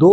2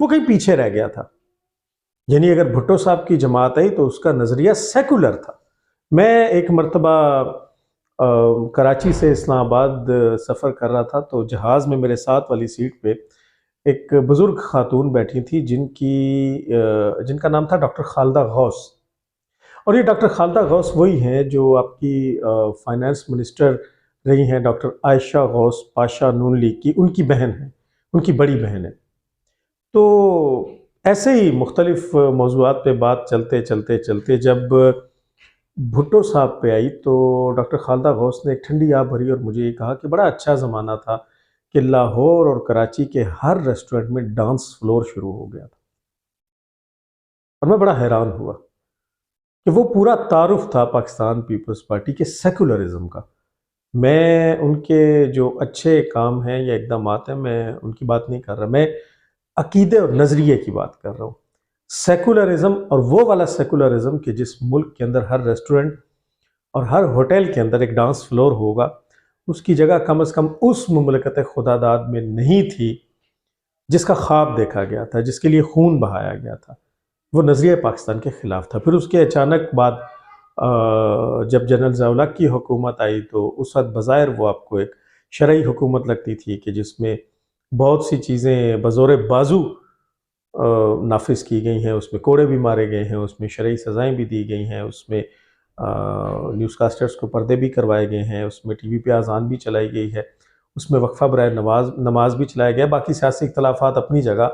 وہ کہیں پیچھے رہ گیا تھا. یعنی اگر بھٹو صاحب کی جماعت آئی تو اس کا نظریہ سیکولر تھا. میں ایک مرتبہ کراچی سے اسلام آباد سفر کر رہا تھا تو جہاز میں میرے ساتھ والی سیٹ پہ ایک بزرگ خاتون بیٹھی تھی جن کا نام تھا ڈاکٹر خالدہ غوث. اور یہ ڈاکٹر خالدہ غوث وہی ہیں جو آپ کی فائنانس منسٹر رہی ہیں، ڈاکٹر عائشہ غوث پاشا نون لیگ کی، ان کی بہن ہیں، ان کی بڑی بہن ہے. تو ایسے ہی مختلف موضوعات پہ بات چلتے چلتے چلتے جب بھٹو صاحب پہ آئی تو ڈاکٹر خالدہ غوث نے ایک ٹھنڈی آہ بھری اور مجھے یہ کہا کہ بڑا اچھا زمانہ تھا کہ لاہور اور کراچی کے ہر ریسٹورنٹ میں ڈانس فلور شروع ہو گیا تھا. اور میں بڑا حیران ہوا کہ وہ پورا تعارف تھا پاکستان پیپلز پارٹی کے سیکولرزم کا. میں ان کے جو اچھے کام ہیں یا اقدامات ہیں میں ان کی بات نہیں کر رہا، میں عقیدے اور نظریے کی بات کر رہا ہوں. سیکولرزم اور وہ والا سیکولرزم کہ جس ملک کے اندر ہر ریسٹورنٹ اور ہر ہوٹل کے اندر ایک ڈانس فلور ہوگا، اس کی جگہ کم از کم اس مملکت خدا داد میں نہیں تھی جس کا خواب دیکھا گیا تھا، جس کے لیے خون بہایا گیا تھا. وہ نظریہ پاکستان کے خلاف تھا. پھر اس کے اچانک بعد جب جنرل ضیاء الحق کی حکومت آئی تو اس وقت بظاہر وہ آپ کو ایک شرعی حکومت لگتی تھی کہ جس میں بہت سی چیزیں بزور بازو نافذ کی گئی ہیں، اس میں کوڑے بھی مارے گئے ہیں، اس میں شرعی سزائیں بھی دی گئی ہیں، اس میں نیوز کاسٹرز کو پردے بھی کروائے گئے ہیں، اس میں ٹی وی پہ اذان بھی چلائی گئی ہے، اس میں وقفہ برائے نماز بھی چلایا گیا. باقی سیاسی اختلافات اپنی جگہ،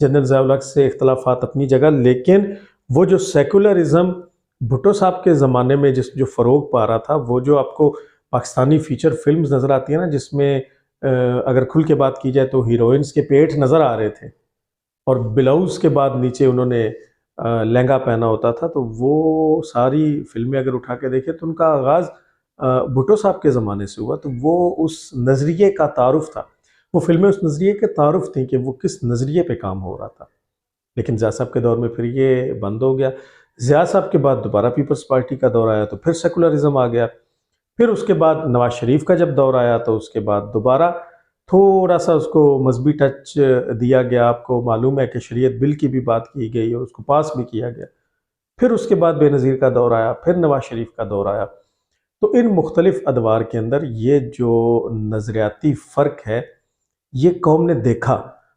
جنرل ضیاء الحق سے اختلافات اپنی جگہ، لیکن وہ جو سیکولرزم بھٹو صاحب کے زمانے میں جو فروغ پا رہا تھا، وہ جو آپ کو پاکستانی فیچر فلمز نظر آتی ہیں نا، جس میں اگر کھل کے بات کی جائے تو ہیروئنز کے پیٹ نظر آ رہے تھے اور بلاؤز کے بعد نیچے انہوں نے لہنگا پہنا ہوتا تھا، تو وہ ساری فلمیں اگر اٹھا کے دیکھیں تو ان کا آغاز بھٹو صاحب کے زمانے سے ہوا. تو وہ اس نظریے کا تعارف تھا، وہ فلمیں اس نظریے کے تعارف تھیں کہ وہ کس نظریے پہ کام ہو رہا تھا. لیکن ضیاء صاحب کے دور میں پھر یہ بند ہو گیا. ضیاء صاحب کے بعد دوبارہ پیپلز پارٹی کا دور آیا تو پھر سیکولرزم آ گیا. پھر اس کے بعد نواز شریف کا جب دور آیا تو اس کے بعد دوبارہ تھوڑا سا اس کو مذہبی ٹچ دیا گیا. آپ کو معلوم ہے کہ شریعت بل کی بھی بات کی گئی اور اس کو پاس بھی کیا گیا. پھر اس کے بعد بے نظیر کا دور آیا، پھر نواز شریف کا دور آیا. تو ان مختلف ادوار کے اندر یہ جو نظریاتی فرق ہے یہ قوم نے دیکھا.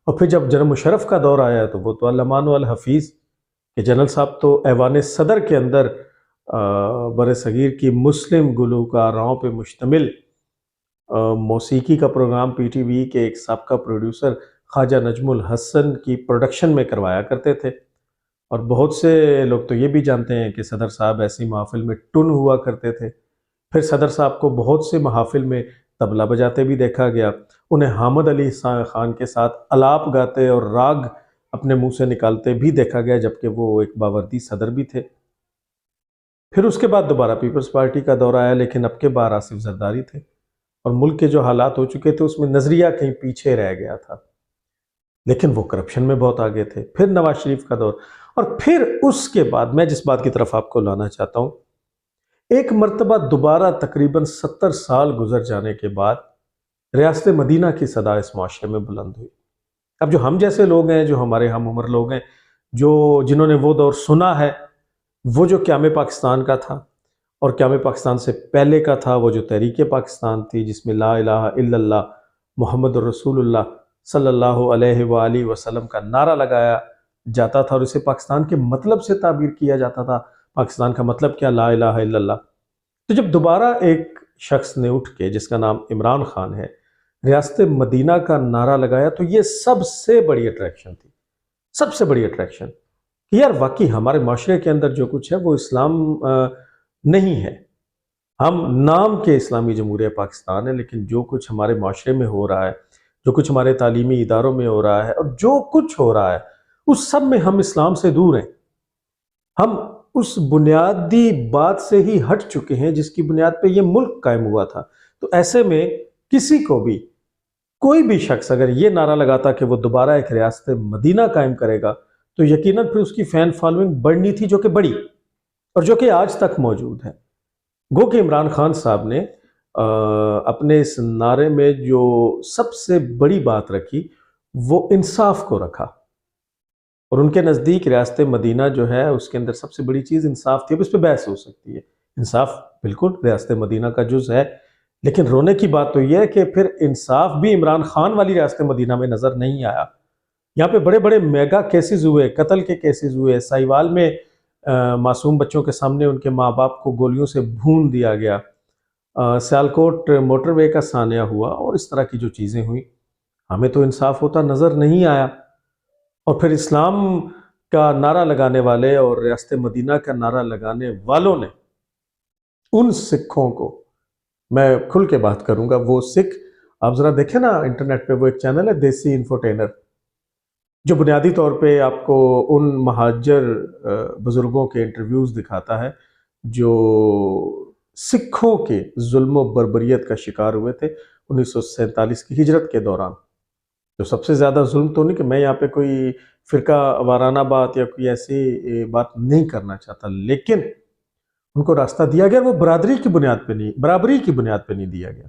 اور پھر جب جنرل مشرف کا دور آیا تو وہ تو الامان والحفیظ کہ جنرل صاحب تو ایوان صدر کے اندر بر صغیر کی مسلم گلوکاروں پہ مشتمل موسیقی کا پروگرام پی ٹی وی کے ایک سابقہ پروڈیوسر خواجہ نجم الحسن کی پروڈکشن میں کروایا کرتے تھے. اور بہت سے لوگ تو یہ بھی جانتے ہیں کہ صدر صاحب ایسی محافل میں ٹن ہوا کرتے تھے. پھر صدر صاحب کو بہت سے محافل میں طبلہ بجاتے بھی دیکھا گیا. انہیں حامد علی خان کے ساتھ الاپ گاتے اور راگ اپنے منہ سے نکالتے بھی دیکھا گیا، جبکہ وہ ایک باوردی صدر بھی تھے. پھر اس کے بعد دوبارہ پیپلز پارٹی کا دور آیا، لیکن اب کے بار آصف زرداری تھے اور ملک کے جو حالات ہو چکے تھے اس میں نظریہ کہیں پیچھے رہ گیا تھا، لیکن وہ کرپشن میں بہت آگے تھے. پھر نواز شریف کا دور، اور پھر اس کے بعد میں جس بات کی طرف آپ کو لانا چاہتا ہوں، ایک مرتبہ دوبارہ تقریباً 70 سال گزر جانے کے بعد ریاست مدینہ کی صدا اس معاشرے میں بلند ہوئی. اب جو ہم جیسے لوگ ہیں، جو ہمارے ہم عمر لوگ ہیں، جنہوں نے وہ دور سنا ہے، وہ جو قیام پاکستان کا تھا اور قیام پاکستان سے پہلے کا تھا، وہ جو تحریک پاکستان تھی جس میں لا الہ الا اللہ محمد الرسول اللہ صلی اللہ علیہ وآلہ وسلم کا نعرہ لگایا جاتا تھا اور اسے پاکستان کے مطلب سے تعبیر کیا جاتا تھا. پاکستان کا مطلب کیا؟ لا الہ الا اللہ. تو جب دوبارہ ایک شخص نے اٹھ کے، جس کا نام عمران خان ہے، ریاست مدینہ کا نعرہ لگایا تو یہ سب سے بڑی اٹریکشن تھی، سب سے بڑی اٹریکشن کہ یار واقعی ہمارے معاشرے کے اندر جو کچھ ہے وہ اسلام نہیں ہے. ہم نام کے اسلامی جمہوریہ پاکستان ہے، لیکن جو کچھ ہمارے معاشرے میں ہو رہا ہے، جو کچھ ہمارے تعلیمی اداروں میں ہو رہا ہے اور جو کچھ ہو رہا ہے اس سب میں ہم اسلام سے دور ہیں. ہم اس بنیادی بات سے ہی ہٹ چکے ہیں جس کی بنیاد پہ یہ ملک قائم ہوا تھا. تو ایسے میں کسی کو بھی، کوئی بھی شخص اگر یہ نعرہ لگاتا کہ وہ دوبارہ ایک ریاست مدینہ قائم کرے گا تو یقیناً پھر اس کی فین فالوئنگ بڑھنی تھی، جو کہ بڑی اور جو کہ آج تک موجود ہے. گو کہ عمران خان صاحب نے اپنے اس نعرے میں جو سب سے بڑی بات رکھی وہ انصاف کو رکھا. اور ان کے نزدیک ریاست مدینہ جو ہے اس کے اندر سب سے بڑی چیز انصاف تھی. اب اس پہ بحث ہو سکتی ہے، انصاف بالکل ریاست مدینہ کا جز ہے، لیکن رونے کی بات تو یہ ہے کہ پھر انصاف بھی عمران خان والی ریاست مدینہ میں نظر نہیں آیا. یہاں پہ بڑے بڑے میگا کیسز ہوئے، قتل کے کیسز ہوئے، سائیوال میں معصوم بچوں کے سامنے ان کے ماں باپ کو گولیوں سے بھون دیا گیا، سیالکوٹ موٹر وے کا سانحہ ہوا، اور اس طرح کی جو چیزیں ہوئیں. ہمیں تو انصاف ہوتا نظر نہیں آیا. اور پھر اسلام کا نعرہ لگانے والے اور ریاست مدینہ کا نعرہ لگانے والوں نے ان سکھوں کو، میں کھل کے بات کروں گا، وہ سکھ آپ ذرا دیکھیں نا انٹرنیٹ پہ، وہ ایک چینل ہے دیسی انفوٹینر، جو بنیادی طور پہ آپ کو ان مہاجر بزرگوں کے انٹرویوز دکھاتا ہے جو سکھوں کے ظلم و بربریت کا شکار ہوئے تھے 1947 کی ہجرت کے دوران. تو سب سے زیادہ ظلم تو نہیں، کہ میں یہاں پہ کوئی فرقہ وارانہ بات یا کوئی ایسی بات نہیں کرنا چاہتا، لیکن ان کو راستہ دیا گیا، وہ برادری کی بنیاد پہ نہیں، برابری کی بنیاد پہ نہیں دیا گیا.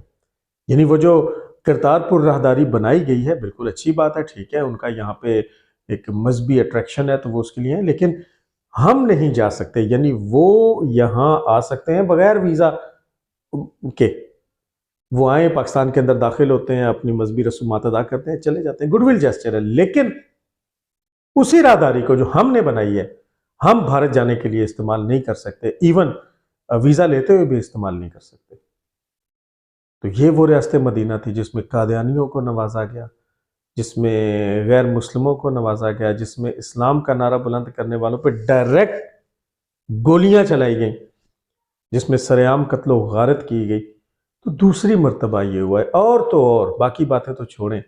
یعنی وہ جو کرتارپور راہداری بنائی گئی ہے بالکل اچھی بات ہے، ٹھیک ہے، ان کا یہاں پہ ایک مذہبی اٹریکشن ہے تو وہ اس کے لیے ہیں، لیکن ہم نہیں جا سکتے. یعنی وہ یہاں آ سکتے ہیں بغیر ویزا کے، وہ آئیں پاکستان کے اندر داخل ہوتے ہیں، اپنی مذہبی رسومات ادا کرتے ہیں، چلے جاتے ہیں، گڈ ول جیسچر ہے. لیکن اسی راہداری کو جو ہم نے بنائی ہے ہم بھارت جانے کے لیے استعمال نہیں کر سکتے، ایون ویزا لیتے ہوئے بھی استعمال نہیں کر سکتے. تو یہ وہ ریاست مدینہ تھی جس میں قادیانیوں کو نوازا گیا، جس میں غیر مسلموں کو نوازا گیا، جس میں اسلام کا نعرہ بلند کرنے والوں پہ ڈائریکٹ گولیاں چلائی گئیں، جس میں سر عام قتل و غارت کی گئی. تو دوسری مرتبہ یہ ہوا ہے. اور تو اور باقی باتیں تو چھوڑیں،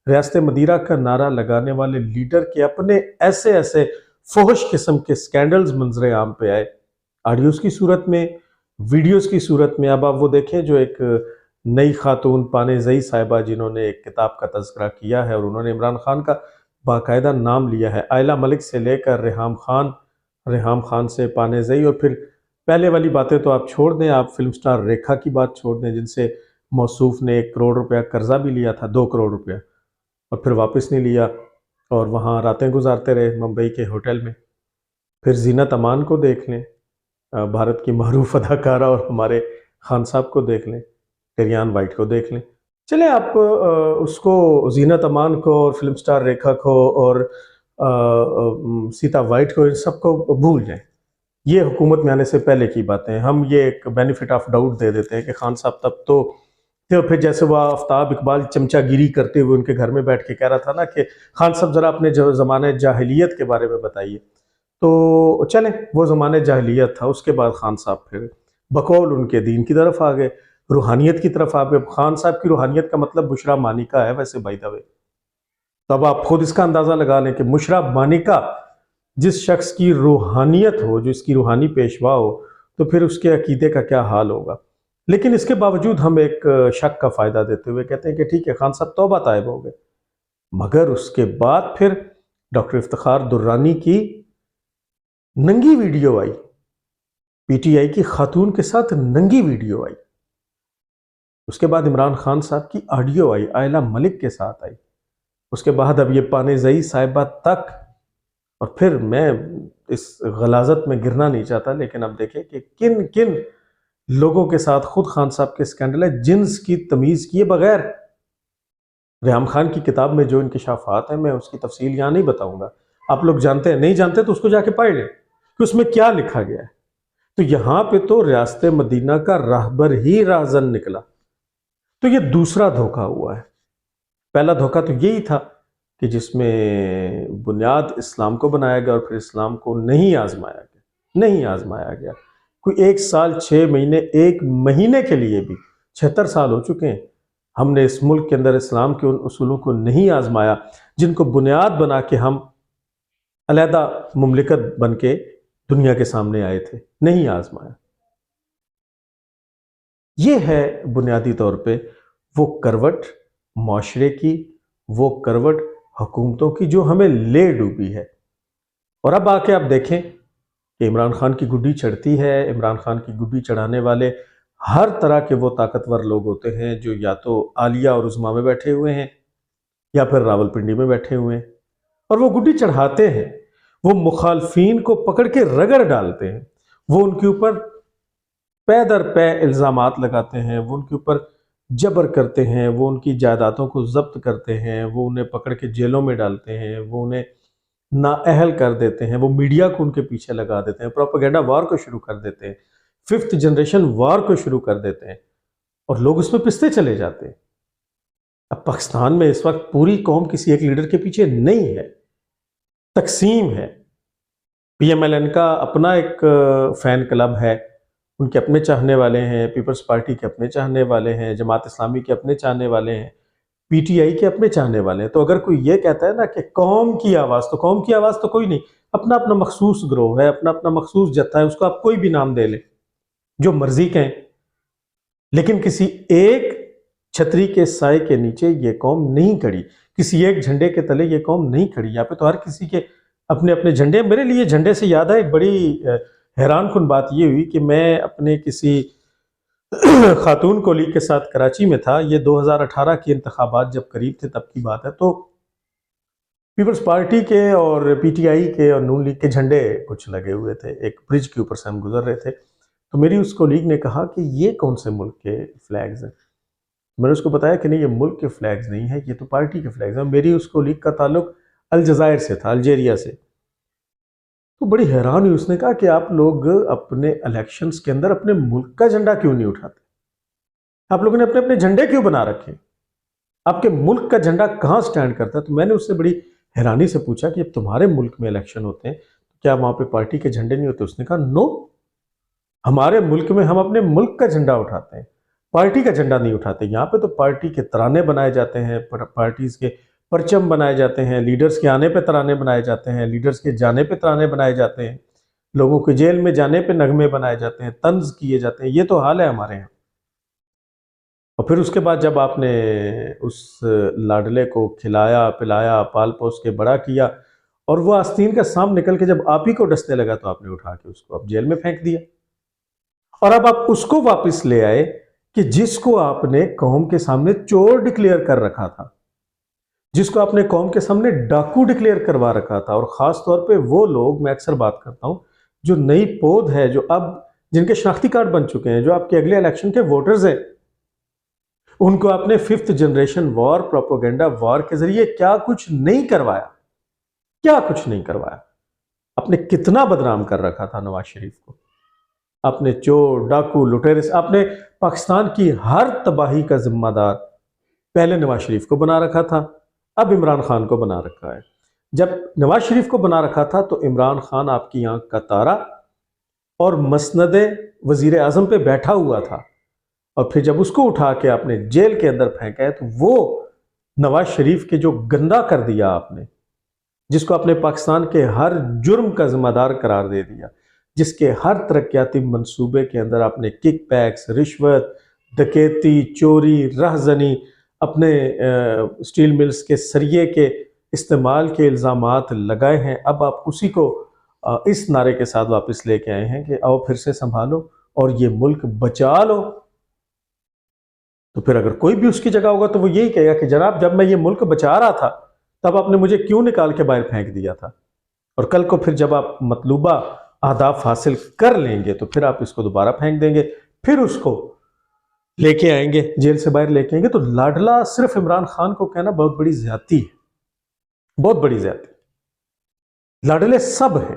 ریاست مدینہ کا نعرہ لگانے والے لیڈر کے اپنے ایسے ایسے فحش قسم کے سکینڈلز منظر عام پہ آئے، آڈیوز کی صورت میں، ویڈیوز کی صورت میں. اب آپ وہ دیکھیں جو ایک نئی خاتون پانیزئی صاحبہ جنہوں نے ایک کتاب کا تذکرہ کیا ہے اور انہوں نے عمران خان کا باقاعدہ نام لیا ہے، آئلہ ملک سے لے کر ریحام خان، ریحام خان سے پانیزئی، اور پھر پہلے والی باتیں تو آپ چھوڑ دیں، آپ فلم سٹار ریکھا کی بات چھوڑ دیں جن سے موصوف نے 1 کروڑ روپیہ قرضہ بھی لیا تھا، 2 کروڑ روپیہ، اور پھر واپس نہیں لیا اور وہاں راتیں گزارتے رہے ممبئی کے ہوٹل میں. پھر زینت امان کو دیکھ لیں، بھارت کی معروف اداکارہ، اور ہمارے خان صاحب کو دیکھ لیں، ٹریان وائٹ کو دیکھ لیں. چلیں آپ اس کو، زینت امان کو اور فلم سٹار ریکھا کو اور سیتا وائٹ کو، ان سب کو بھول جائیں. یہ حکومت میں آنے سے پہلے کی باتیں. ہم یہ ایک بینیفٹ آف ڈاؤٹ دے دیتے ہیں کہ خان صاحب تب تو پھر جیسے وہ آفتاب اقبال چمچہ گیری کرتے ہوئے ان کے گھر میں بیٹھ کے کہہ رہا تھا نا کہ خان صاحب ذرا اپنے زمانے جاہلیت کے بارے میں بتائیے. تو چلیں وہ زمانے جاہلیت تھا، اس کے بعد خان صاحب پھر بقول ان کے دین کی طرف آ گئے، روحانیت کی طرف آ گئے. خان صاحب کی روحانیت کا مطلب بشرا مانیکا ہے ویسے بائی دا وے. تو اب آپ خود اس کا اندازہ لگا لیں کہ بشرا مانیکا جس شخص کی روحانیت ہو، جو اس کی روحانی پیشوا ہو، تو پھر اس کے عقیدے کا کیا حال ہوگا. لیکن اس کے باوجود ہم ایک شک کا فائدہ دیتے ہوئے کہتے ہیں کہ ٹھیک ہے خان صاحب توبہ طائب ہو گئے، مگر اس کے بعد پھر ڈاکٹر افتخار درانی کی ننگی video I, P T I کی خاتون کے ساتھ ننگی ویڈیو آئی. اس کے بعد عمران خان صاحب کی آڈیو آئی، آئلہ ملک کے ساتھ آئی. اس کے بعد اب یہ پانیزئی صاحبہ تک. اور پھر میں اس غلاظت میں گرنا نہیں چاہتا، لیکن اب دیکھیں کہ کن کن لوگوں کے ساتھ خود خان صاحب کے سکینڈل ہے، جنس کی تمیز کیے بغیر. ریحام خان کی کتاب میں جو انکشافات ہیں، میں اس کی تفصیل یہاں نہیں بتاؤں گا، آپ لوگ جانتے ہیں، نہیں جانتے تو اس کو جا کے پڑھ لیں کہ اس میں کیا لکھا گیا ہے. تو یہاں پہ تو ریاست مدینہ کا راہبر ہی راہزن نکلا. تو یہ دوسرا دھوکہ ہوا ہے. پہلا دھوکہ تو یہی تھا کہ جس میں بنیاد اسلام کو بنایا گیا اور پھر اسلام کو نہیں آزمایا گیا. کوئی 1 سال 6 مہینے، 1 مہینے کے لیے بھی 76 سال ہو چکے ہیں، ہم نے اس ملک کے اندر اسلام کے ان اصولوں کو نہیں آزمایا جن کو بنیاد بنا کے ہم علیحدہ مملکت بن کے دنیا کے سامنے آئے تھے. نہیں آزمایا. یہ ہے بنیادی طور پہ وہ کروٹ معاشرے کی، وہ کروٹ حکومتوں کی جو ہمیں لے ڈوبی ہے. اور اب آ کے آپ دیکھیں کہ عمران خان کی گڈی چڑھتی ہے. عمران خان کی گڈی چڑھانے والے ہر طرح کے وہ طاقتور لوگ ہوتے ہیں جو یا تو عالیہ اور عظمیٰ میں بیٹھے ہوئے ہیں یا پھر راول پنڈی میں بیٹھے ہوئے ہیں، اور وہ گڈی چڑھاتے ہیں. وہ مخالفین کو پکڑ کے رگڑ ڈالتے ہیں، وہ ان کے اوپر پے در پے الزامات لگاتے ہیں، وہ ان کے اوپر جبر کرتے ہیں، وہ ان کی جائیدادوں کو ضبط کرتے ہیں، وہ انہیں پکڑ کے جیلوں میں ڈالتے ہیں، وہ انہیں نااہل کر دیتے ہیں، وہ میڈیا کو ان کے پیچھے لگا دیتے ہیں، پروپیگنڈا وار کو شروع کر دیتے ہیں، 5th جنریشن وار کو شروع کر دیتے ہیں، اور لوگ اس میں پستے چلے جاتے ہیں۔ اب پاکستان میں اس وقت پوری قوم کسی ایک لیڈر کے پیچھے نہیں ہے، تقسیم ہے۔ پی ایم ایل این کا اپنا ایک فین کلب ہے، ان کے اپنے چاہنے والے ہیں، پیپلز پارٹی کے اپنے چاہنے والے ہیں، جماعت اسلامی کے اپنے چاہنے والے ہیں، پی ٹی آئی کے اپنے چاہنے والے ہیں۔ تو اگر کوئی یہ کہتا ہے نا کہ قوم کی آواز، تو قوم کی آواز تو کوئی نہیں، اپنا اپنا مخصوص گروہ ہے، اپنا اپنا مخصوص جتھا ہے، اس کو آپ کوئی بھی نام دے لیں، جو مرضی کہیں، لیکن کسی ایک چھتری کے سائے کے نیچے یہ قوم نہیں کھڑی، کسی ایک جھنڈے کے تلے یہ قوم نہیں کھڑی۔ یہاں پہ تو ہر کسی کے اپنے اپنے جھنڈے۔ میرے لیے جھنڈے سے یاد ہے ایک بڑی حیران کن بات یہ ہوئی کہ میں اپنے کسی خاتون کولیگ کے ساتھ کراچی میں تھا، یہ 2018 کے انتخابات جب قریب تھے تب کی بات ہے، تو پیپلز پارٹی کے اور پی ٹی آئی کے اور نون لیگ کے جھنڈے کچھ لگے ہوئے تھے، ایک برج کے اوپر سے ہم گزر رہے تھے، تو میری اس کولیگ نے کہا کہ یہ کون سے ملک کے فلیگز ہیں؟ میں نے اس کو بتایا کہ نہیں، یہ ملک کے فلیگز نہیں ہیں، یہ تو پارٹی کے فلیگز ہیں۔ میری اس کولیگ کا تعلق الجزائر سے تھا، الجیریا سے، تو بڑی حیران ہوئی۔ اس نے کہا کہ آپ لوگ اپنے الیکشنز کے اندر اپنے ملک کا جھنڈا کیوں نہیں اٹھاتے؟ آپ لوگوں نے اپنے اپنے جھنڈے کیوں بنا رکھے؟ آپ کے ملک کا جھنڈا کہاں سٹینڈ کرتا ہے؟ تو میں نے اس سے بڑی حیرانی سے پوچھا کہ اب تمہارے ملک میں الیکشن ہوتے ہیں، کیا وہاں پہ پارٹی کے جھنڈے نہیں ہوتے؟ اس نے کہا نو، ہمارے ملک میں ہم اپنے ملک کا جھنڈا اٹھاتے ہیں، پارٹی کا جھنڈا نہیں اٹھاتے۔ یہاں پہ تو پارٹی کے ترانے بنائے جاتے ہیں، پارٹیز کے پرچم بنائے جاتے ہیں، لیڈرز کے آنے پہ ترانے بنائے جاتے ہیں، لیڈرز کے جانے پہ ترانے بنائے جاتے ہیں، لوگوں کے جیل میں جانے پہ نغمے بنائے جاتے ہیں، طنز کیے جاتے ہیں۔ یہ تو حال ہے ہمارے یہاں۔ اور پھر اس کے بعد جب آپ نے اس لاڈلے کو کھلایا پلایا پال پوس کے بڑا کیا اور وہ آستین کا سام نکل کے جب آپ ہی کو ڈسنے لگا تو آپ نے اٹھا کے اس کو اب جیل میں پھینک دیا، اور اب آپ اس کو واپس لے آئے کہ جس کو آپ نے قوم کے سامنے چور ڈکلیئر کر رکھا تھا، جس کو آپ نے قوم کے سامنے ڈاکو ڈکلیئر کروا رکھا تھا۔ اور خاص طور پہ وہ لوگ، میں اکثر بات کرتا ہوں، جو نئی پود ہے، جو اب جن کے شناختی کارڈ بن چکے ہیں، جو آپ کے اگلے الیکشن کے ووٹرز ہیں، ان کو آپ نے 5th جنریشن وار، پروپیگنڈا وار کے ذریعے کیا کچھ نہیں کروایا، کیا کچھ نہیں کروایا۔ آپ نے کتنا بدنام کر رکھا تھا نواز شریف کو، آپ نے چور ڈاکو لٹیرے، آپ نے پاکستان کی ہر تباہی کا ذمہ دار پہلے نواز شریف کو بنا رکھا تھا، اب عمران خان کو بنا رکھا ہے۔ جب نواز شریف کو بنا رکھا تھا تو عمران خان آپ کی آنکھ کا تارا اور مسند وزیر اعظم پہ بیٹھا ہوا تھا، اور پھر جب اس کو اٹھا کے آپ نے جیل کے اندر پھینکا ہے تو وہ نواز شریف کے جو گندا کر دیا آپ نے، جس کو آپ نے پاکستان کے ہر جرم کا ذمہ دار قرار دے دیا، جس کے ہر ترقیاتی منصوبے کے اندر آپ نے کک پیکس، رشوت، ڈکیتی، چوری، رہزنی، اپنے سٹیل ملز کے سریے کے استعمال کے الزامات لگائے ہیں، اب آپ اسی کو اس نعرے کے ساتھ واپس لے کے آئے ہیں کہ آؤ پھر سے سنبھالو اور یہ ملک بچا لو۔ تو پھر اگر کوئی بھی اس کی جگہ ہوگا تو وہ یہی کہے گا کہ جناب جب میں یہ ملک بچا رہا تھا تب آپ نے مجھے کیوں نکال کے باہر پھینک دیا تھا، اور کل کو پھر جب آپ مطلوبہ اہداف حاصل کر لیں گے تو پھر آپ اس کو دوبارہ پھینک دیں گے، پھر اس کو لے کے آئیں گے، جیل سے باہر لے کے آئیں گے۔ تو لاڈلا صرف عمران خان کو کہنا بہت بڑی زیادتی ہے، بہت بڑی زیادتی۔ لاڈلے سب ہیں،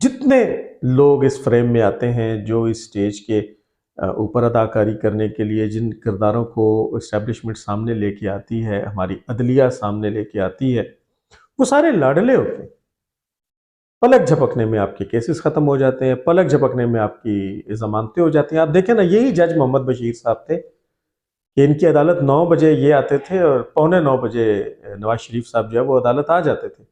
جتنے لوگ اس فریم میں آتے ہیں، جو اس سٹیج کے اوپر اداکاری کرنے کے لیے جن کرداروں کو اسٹیبلشمنٹ سامنے لے کے آتی ہے، ہماری عدلیہ سامنے لے کے آتی ہے، وہ سارے لاڈلے ہوتے ہیں۔ پلک جھپکنے میں آپ کے کیسز ختم ہو جاتے ہیں، پلک جھپکنے میں آپ کی ضمانتیں ہو جاتی ہیں۔ آپ دیکھیں نا، یہی جج محمد بشیر صاحب تھے کہ ان کی عدالت 9 بجے یہ آتے تھے اور 8:45 بجے نواز شریف صاحب جو ہے وہ عدالت آ جاتے تھے،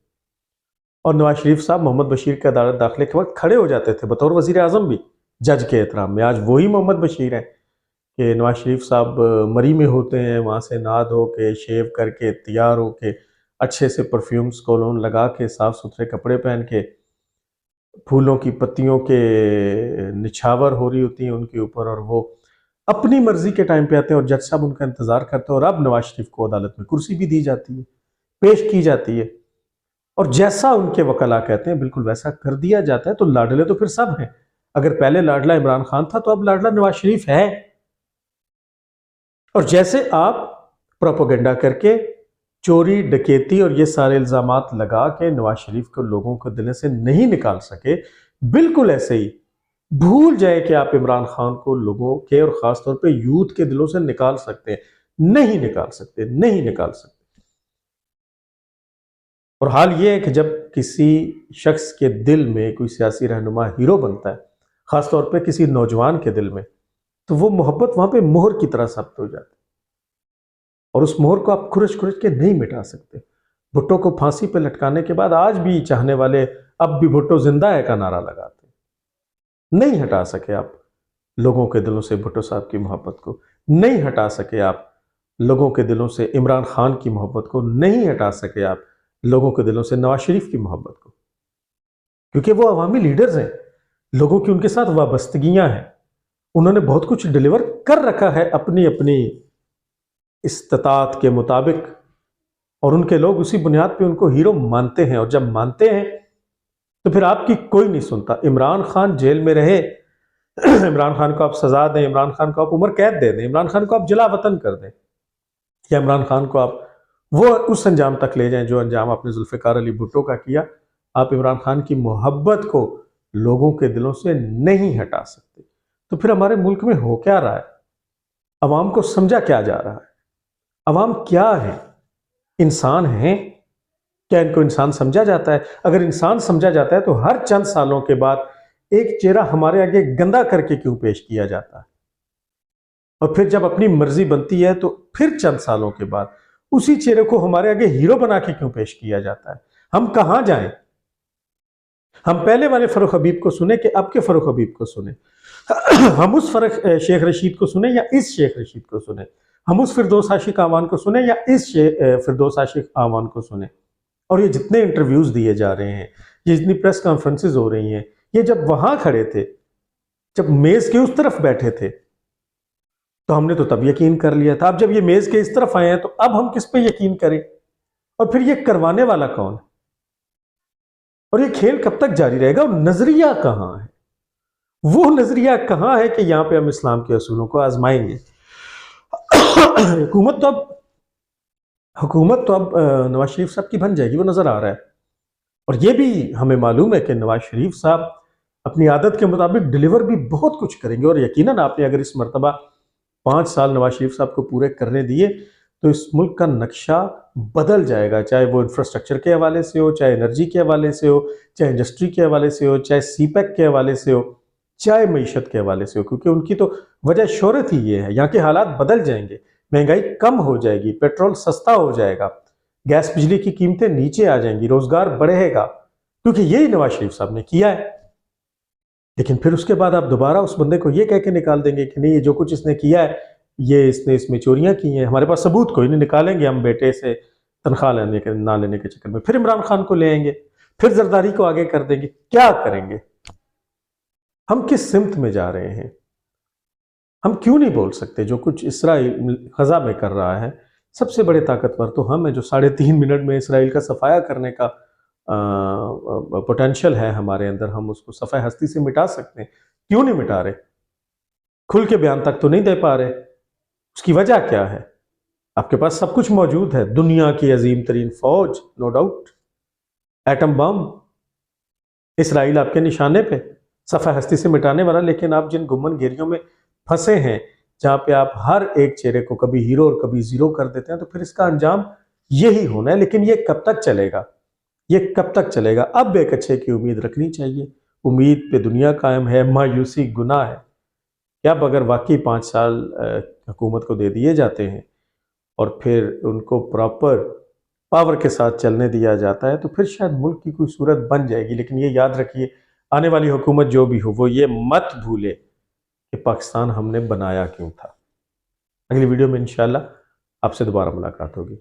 اور نواز شریف صاحب محمد بشیر کے عدالت داخلے کے وقت کھڑے ہو جاتے تھے بطور وزیر اعظم بھی جج کے احترام میں۔ آج وہی محمد بشیر ہیں کہ نواز شریف صاحب مری میں ہوتے ہیں، وہاں سے نہا دھو کے شیو کر کے تیار ہو کے اچھے سے پرفیومز کولون لگا کے صاف ستھرے کپڑے پہن کے، پھولوں کی پتیوں کے نچھاور ہو رہی ہوتی ہیں ان کے اوپر، اور وہ اپنی مرضی کے ٹائم پہ آتے ہیں اور جج صاحب ان کا انتظار کرتے ہیں، اور اب نواز شریف کو عدالت میں کرسی بھی دی جاتی ہے، پیش کی جاتی ہے۔ اور جیسا ان کے وکلاء کہتے ہیں بالکل ویسا کر دیا جاتا ہے. تو لاڈلے تو پھر سب ہیں. اگر پہلے لاڈلا عمران خان تھا تو اب لاڈلا نواز شریف ہے. اور جیسے آپ پروپیگنڈا کر کے چوری ڈکیتی اور یہ سارے الزامات لگا کے نواز شریف کو لوگوں کو دل سے نہیں نکال سکے، بالکل ایسے ہی بھول جائے کہ آپ عمران خان کو لوگوں کے اور خاص طور پہ یوتھ کے دلوں سے نکال سکتے ہیں. نہیں نکال سکتے، نہیں نکال سکتے. اور حال یہ ہے کہ جب کسی شخص کے دل میں کوئی سیاسی رہنما ہیرو بنتا ہے، خاص طور پہ کسی نوجوان کے دل میں، تو وہ محبت وہاں پہ مہر کی طرح ثابت ہو جاتی ہے. اور اس مہر کو آپ کھرچ کھرچ کے نہیں مٹا سکتے. بھٹو کو پھانسی پہ لٹکانے کے بعد آج بھی چاہنے والے اب بھی بھٹو زندہ ہے کا نعرہ لگاتے ہیں. نہیں ہٹا سکے آپ لوگوں کے دلوں سے بھٹو صاحب کی محبت کو. نہیں ہٹا سکے آپ لوگوں کے دلوں سے عمران خان کی محبت کو. نہیں ہٹا سکے آپ لوگوں کے دلوں سے نواز شریف کی محبت کو. کیونکہ وہ عوامی لیڈرز ہیں، لوگوں کی ان کے ساتھ وابستگیاں ہیں. انہوں نے بہت کچھ ڈیلیور کر رکھا ہے اپنی اپنی استطاعت کے مطابق، اور ان کے لوگ اسی بنیاد پہ ان کو ہیرو مانتے ہیں. اور جب مانتے ہیں تو پھر آپ کی کوئی نہیں سنتا. عمران خان جیل میں رہے، عمران خان کو آپ سزا دیں، عمران خان کو آپ عمر قید دے دیں، عمران خان کو آپ جلا وطن کر دیں، یا عمران خان کو آپ وہ اس انجام تک لے جائیں جو انجام آپ نے ذوالفقار علی بھٹو کا کیا، آپ عمران خان کی محبت کو لوگوں کے دلوں سے نہیں ہٹا سکتے. تو پھر ہمارے ملک میں ہو کیا رہا ہے؟ عوام کو سمجھا کیا جا رہا ہے؟ عوام کیا ہے؟ انسان ہیں؟ کیا ان کو انسان سمجھا جاتا ہے؟ اگر انسان سمجھا جاتا ہے تو ہر چند سالوں کے بعد ایک چہرہ ہمارے آگے گندا کر کے کیوں پیش کیا جاتا ہے؟ اور پھر جب اپنی مرضی بنتی ہے تو پھر چند سالوں کے بعد اسی چہرے کو ہمارے آگے ہیرو بنا کے کیوں پیش کیا جاتا ہے؟ ہم کہاں جائیں؟ ہم پہلے والے فروخ حبیب کو سنیں کہ اب کے فروخ حبیب کو سنیں؟ ہم اس شیخ رشید کو سنیں یا اس شیخ رشید کو سنیں؟ ہم اس فردوس عاشق آوان کو سنیں یا اس فردوس عاشق آوان کو سنیں؟ اور یہ جتنے انٹرویوز دیے جا رہے ہیں، یہ جتنی پریس کانفرنسز ہو رہی ہیں، یہ جب وہاں کھڑے تھے، جب میز کے اس طرف بیٹھے تھے تو ہم نے تو تب یقین کر لیا تھا. اب جب یہ میز کے اس طرف آئے ہیں تو اب ہم کس پہ یقین کریں؟ اور پھر یہ کروانے والا کون ہے؟ اور یہ کھیل کب تک جاری رہے گا؟ اور نظریہ کہاں ہے؟ وہ نظریہ کہاں ہے کہ یہاں پہ ہم اسلام کے اصولوں کو آزمائیں گے؟ حکومت تو اب نواز شریف صاحب کی بن جائے گی، وہ نظر آ رہا ہے. اور یہ بھی ہمیں معلوم ہے کہ نواز شریف صاحب اپنی عادت کے مطابق ڈیلیور بھی بہت کچھ کریں گے. اور یقیناً آپ نے اگر اس مرتبہ 5 سال نواز شریف صاحب کو پورے کرنے دیے تو اس ملک کا نقشہ بدل جائے گا، چاہے وہ انفراسٹرکچر کے حوالے سے ہو، چاہے انرجی کے حوالے سے ہو، چاہے انڈسٹری کے حوالے سے ہو، چاہے سی پیک کے حوالے سے ہو، چاہے معیشت کے حوالے سے ہو. کیونکہ ان کی تو وجہ شہرت ہی یہ ہے. یہاں کے حالات بدل جائیں گے، مہنگائی کم ہو جائے گی، پیٹرول سستا ہو جائے گا، گیس بجلی کی قیمتیں نیچے آ جائیں گی، روزگار بڑھے گا، کیونکہ یہی نواز شریف صاحب نے کیا ہے. لیکن پھر اس کے بعد آپ دوبارہ اس بندے کو یہ کہہ کے نکال دیں گے کہ نہیں، یہ جو کچھ اس نے کیا ہے، یہ اس نے اس میں چوریاں کی ہیں، ہمارے پاس ثبوت کوئی نہیں، نکالیں گے ہم بیٹے سے تنخواہ نہ لینے کے چکر میں. پھر عمران خان کو لے آئیں گے، پھر زرداری کو آگے کر دیں گے. کیا کریں گے؟ ہم کس سمت میں جا رہے ہیں؟ ہم کیوں نہیں بول سکتے جو کچھ اسرائیل غزہ میں کر رہا ہے؟ سب سے بڑے طاقتور تو ہم ہیں، جو 3.5 منٹ میں اسرائیل کا صفایا کرنے کا پوٹینشل ہے ہمارے اندر. ہم اس کو صفحہ ہستی سے مٹا سکتے ہیں. کیوں نہیں مٹا رہے؟ کھل کے بیان تک تو نہیں دے پا رہے. اس کی وجہ کیا ہے؟ آپ کے پاس سب کچھ موجود ہے، دنیا کی عظیم ترین فوج، نو ڈاؤٹ، ایٹم بم، اسرائیل آپ کے نشانے پہ، صفحہ ہستی سے مٹانے والا. لیکن آپ جن گمن گیریوں میں پھنسے ہیں، جہاں پہ آپ ہر ایک چہرے کو کبھی ہیرو اور کبھی زیرو کر دیتے ہیں، تو پھر اس کا انجام یہی ہونا ہے. لیکن یہ کب تک چلے گا؟ یہ کب تک چلے گا؟ اب ایک اچھے کی امید رکھنی چاہیے. امید پہ دنیا قائم ہے، مایوسی گناہ ہے. کہ اب اگر واقعی 5 سال حکومت کو دے دیے جاتے ہیں اور پھر ان کو پراپر پاور کے ساتھ چلنے دیا جاتا ہے تو پھر شاید ملک کی کوئی صورت بن جائے گی. لیکن یہ یاد رکھیے، آنے والی حکومت جو بھی ہو، وہ یہ مت بھولے کہ پاکستان ہم نے بنایا کیوں تھا. اگلی ویڈیو میں انشاءاللہ آپ سے دوبارہ ملاقات ہوگی.